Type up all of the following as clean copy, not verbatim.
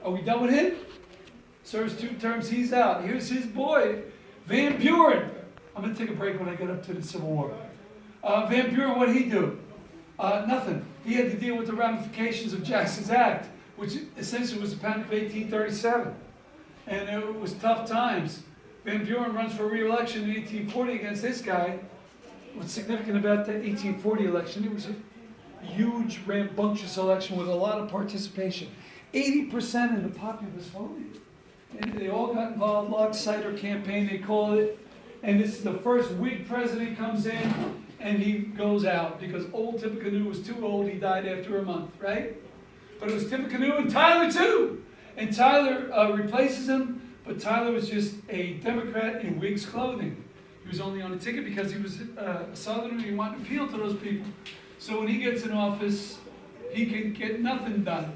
Are we done with him? Serves 2 terms, he's out. Here's his boy, Van Buren. I'm going to take a break when I get up to the Civil War. Van Buren, what did he do? Nothing. He had to deal with the ramifications of Jackson's Act, which essentially was the Panic of 1837. And it was tough times. Van Buren runs for re-election in 1840 against this guy. What's significant about the 1840 election, it was a huge, rambunctious election with a lot of participation. 80% of the populace voted. And they all got involved, Log-Cider campaign, they call it. And this is the first Whig president comes in, and he goes out because old Tippecanoe was too old. He died after a month, right? But it was Tippecanoe and Tyler too. And Tyler replaces him, but Tyler was just a Democrat in Whig's clothing. He was only on a ticket because he was a Southerner and he wanted to appeal to those people. So when he gets in office, he can get nothing done.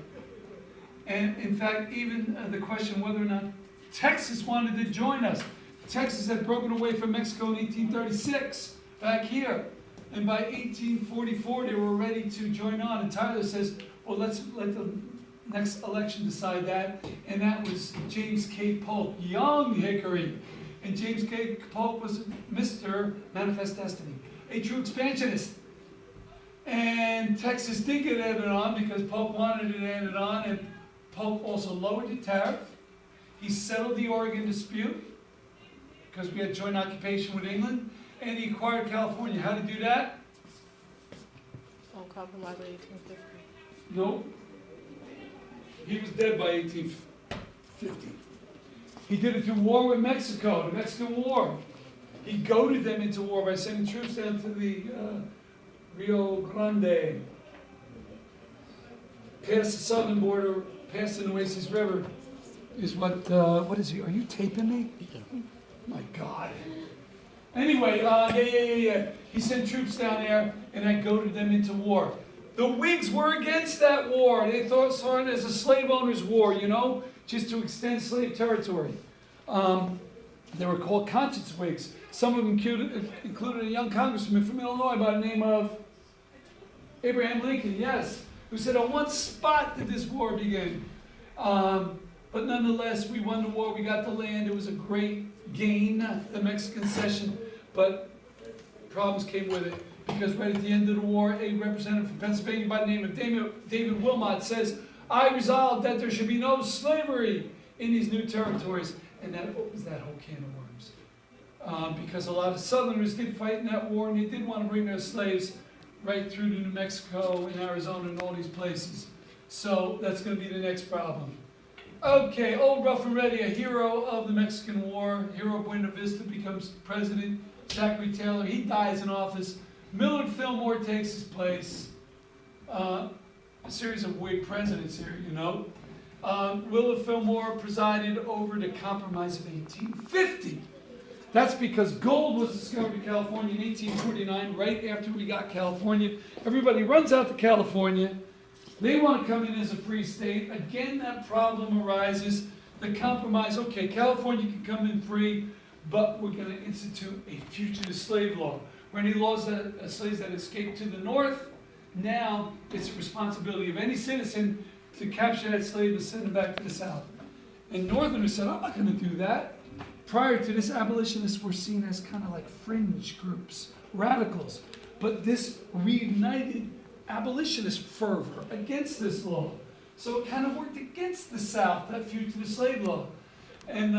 And in fact, even the question whether or not Texas wanted to join us. Texas had broken away from Mexico in 1836, back here. And by 1844, they were ready to join on. And Tyler says, well, let's let the next election decide that. And that was James K. Polk, young hickory. And James K. Polk was Mr. Manifest Destiny, a true expansionist. And Texas did get added on because Polk wanted it added on. And Polk also lowered the tariff. He settled the Oregon dispute, because we had joint occupation with England, and he acquired California. How to do that? On compromise by 1850. No. He was dead by 1850. He did it through war with Mexico, the Mexican War. He goaded them into war by sending troops down to the Rio Grande, past the southern border, past the Nueces River, is what is he? Are you taping me? Yeah. My God. Anyway, yeah. He sent troops down there, and that goaded them into war. The Whigs were against that war. They saw it as a slave owners' war, just to extend slave territory. They were called conscience Whigs. Some of them included a young congressman from Illinois by the name of Abraham Lincoln, yes, who said, on one spot did this war begin. But nonetheless, we won the war, we got the land, it was a great gain, the Mexican cession, but problems came with it. Because right at the end of the war, a representative from Pennsylvania by the name of David Wilmot says, I resolved that there should be no slavery in these new territories. And that opens that whole can of worms. Because a lot of Southerners did fight in that war, and they did want to bring their slaves right through to New Mexico and Arizona and all these places. So that's going to be the next problem. Okay, old Rough and Ready, a hero of the Mexican War, hero of Buena Vista, becomes president. Zachary Taylor, he dies in office. Millard Fillmore takes his place. A series of Whig presidents here, Willard Fillmore presided over the Compromise of 1850. That's because gold was discovered in California in 1849, right after we got California. Everybody runs out to California. They want to come in as a free state. Again, that problem arises. The compromise, okay, California can come in free, but we're going to institute a fugitive slave law. Where any laws that slaves that escape to the north, now it's the responsibility of any citizen to capture that slave and send him back to the south. And Northerners said, I'm not going to do that. Prior to this, abolitionists were seen as kind of like fringe groups, radicals. But this reignited abolitionist fervor against this law. So it kind of worked against the South, that fugitive slave law. And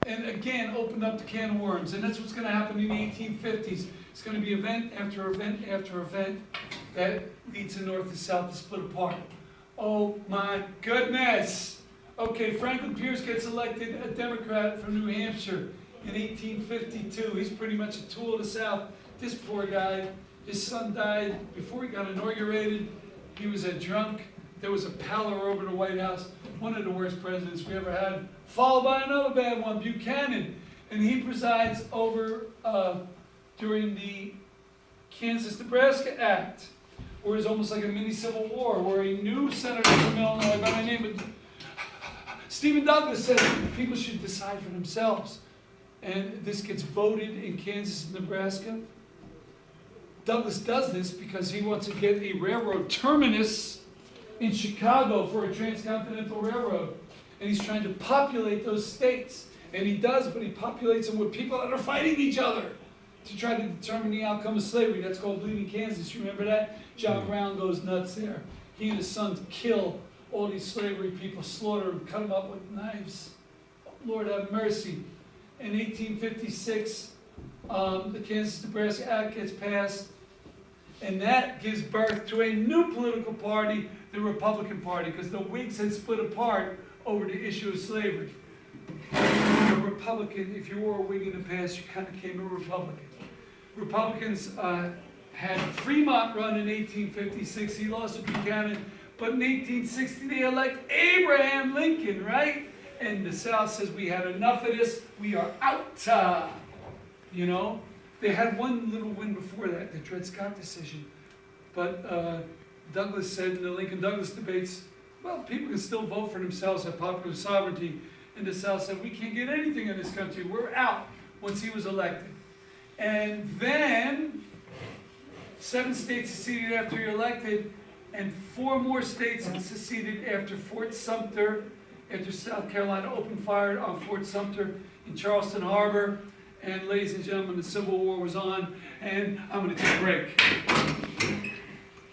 again, opened up the can of worms. And that's what's going to happen in the 1850s. It's going to be event after event after event that leads the North and South to split apart. Oh my goodness. Okay, Franklin Pierce gets elected a Democrat from New Hampshire in 1852. He's pretty much a tool of the South. This poor guy, his son died before he got inaugurated. He was a drunk. There was a pallor over the White House. One of the worst presidents we ever had, followed by another bad one, Buchanan. And he presides over during the Kansas-Nebraska Act, where it's almost like a mini Civil War, where a new senator from Illinois by the name of Stephen Douglas said people should decide for themselves. And this gets voted in Kansas and Nebraska. Douglas does this because he wants to get a railroad terminus in Chicago for a transcontinental railroad. And he's trying to populate those states. And he does, but he populates them with people that are fighting each other to try to determine the outcome of slavery. That's called Bleeding Kansas. You remember that? John Brown goes nuts there. He and his sons kill all these slavery people, slaughter them, cut them up with knives. Lord have mercy. In 1856, the Kansas-Nebraska Act gets passed, and that gives birth to a new political party, the Republican Party, because the Whigs had split apart over the issue of slavery. A Republican, if you were a Whig in the past, you kind of became a Republican. Republicans had Fremont run in 1856. He lost to Buchanan. But in 1860, they elect Abraham Lincoln, right? And the South says, we had enough of this. We are out. You know? They had one little win before that, the Dred Scott decision. But Douglas said in the Lincoln-Douglas debates, well, people can still vote for themselves, have popular sovereignty. And the South said, we can't get anything in this country. We're out once he was elected. And then 7 states seceded after he elected, and 4 more states seceded after Fort Sumter, after South Carolina opened fire on Fort Sumter in Charleston Harbor. And ladies and gentlemen, the Civil War was on, and I'm going to take a break.